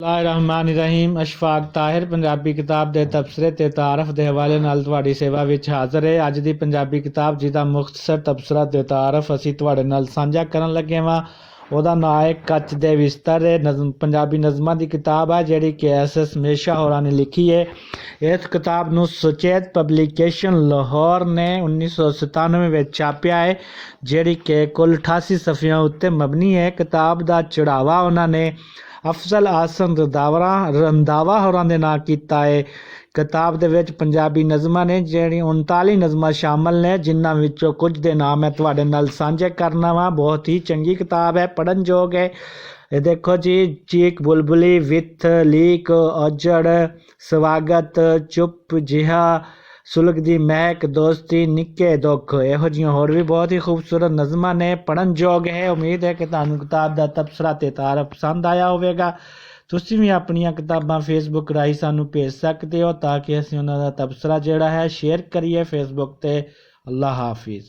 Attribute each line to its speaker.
Speaker 1: बिस्मिल्लाहिर्रहमानिर्रहीम। अशफाक ताहिर पंजाबी किताब ਦੇ ਤਬਸਰੇ ਤੇ ਤਾਰਫ ਦੇ ਹਵਾਲੇ ਨਾਲ ਤੁਹਾਡੀ ਸੇਵਾ ਵਿੱਚ ਹਾਜ਼ਰ ਹੈ। ਅੱਜ ਦੀ ਪੰਜਾਬੀ ਕਿਤਾਬ ਜਿਹਦਾ ਮੁਖਤਸਰ ਤਬਸਰਾ ਤੇ ਤਾਰਫ ਅਸੀਂ ਤੁਹਾਡੇ ਨਾਲ ਸਾਂਝਾ ਕਰਨ ਲੱਗੇ ਹਾਂ, ਉਹਦਾ ਨਾਂ ਹੈ ਕੱਚ ਦੇ ਬਿਸਤਰ। ਪੰਜਾਬੀ ਨਜ਼ਮਾਂ ਦੀ ਕਿਤਾਬ ਹੈ ਜਿਹੜੀ ਕਿ SS ਹਮੇਸ਼ਾ ਹੋਰਾਂ ਨੇ ਲਿਖੀ ਹੈ। ਇਸ ਕਿਤਾਬ ਨੂੰ ਸੁਚੇਤ ਪਬਲੀਕੇਸ਼ਨ ਲਾਹੌਰ ਨੇ 1997 ਵਿੱਚ ਛਾਪਿਆ ਹੈ, ਜਿਹੜੀ ਕਿ ਕੁੱਲ 88 ਸਫ਼ਿਆਂ ਉੱਤੇ ਮਬਨੀ ਹੈ। ਕਿਤਾਬ ਦਾ ਚੜਾਵਾ ਉਹਨਾਂ ਨੇ ਅਫਜ਼ਲ ਆਸਨ ਰੰਧਾਵਾ ਹੋਰਾਂ ਦੇ ਨਾਂ ਕੀਤਾ ਹੈ। ਕਿਤਾਬ ਦੇ ਵਿੱਚ ਪੰਜਾਬੀ ਨਜ਼ਮਾਂ ਨੇ ਜਿਹੜੀ 39 ਨਜ਼ਮਾਂ ਸ਼ਾਮਲ ਨੇ, ਜਿਨ੍ਹਾਂ ਵਿੱਚੋਂ ਕੁਝ ਦੇ ਨਾਮ ਮੈਂ ਤੁਹਾਡੇ ਨਾਲ ਸਾਂਝੇ ਕਰਨਾ ਵਾ। ਬਹੁਤ ਹੀ ਚੰਗੀ ਕਿਤਾਬ ਹੈ, ਪੜ੍ਹਨ ਯੋਗ ਹੈ। ਇਹ ਦੇਖੋ ਜੀ, ਚੀਕ ਬੁਲਬੁਲੀ, ਵਿੱਥ, ਲੀਕ, ਔਜੜ, ਸਵਾਗਤ, ਚੁੱਪ ਜਿਹਾ, ਸੁਲਗ ਦੀ ਮਹਿਕ, ਦੋਸਤੀ, ਨਿੱਕੇ ਦੁੱਖ, ਇਹੋ ਜਿਹੀਆਂ ਹੋਰ ਵੀ ਬਹੁਤ ਹੀ ਖੂਬਸੂਰਤ ਨਜ਼ਮਾਂ ਨੇ, ਪੜ੍ਹਨ ਯੋਗ ਹੈ। ਉਮੀਦ ਹੈ ਕਿ ਤੁਹਾਨੂੰ ਕਿਤਾਬ ਦਾ ਤਬਸਰਾ ਤੇ ਤਾਰਫ ਪਸੰਦ ਆਇਆ ਹੋਵੇਗਾ। ਤੁਸੀਂ ਵੀ ਆਪਣੀਆਂ ਕਿਤਾਬਾਂ ਫੇਸਬੁੱਕ ਰਾਹੀਂ ਸਾਨੂੰ ਭੇਜ ਸਕਦੇ ਹੋ ਤਾਂ ਕਿ ਅਸੀਂ ਉਹਨਾਂ ਦਾ ਤਬਸਰਾ ਜਿਹੜਾ ਹੈ ਸ਼ੇਅਰ ਕਰੀਏ ਫੇਸਬੁੱਕ ਤੇ। ਅੱਲਾ ਹਾਫਿਜ਼।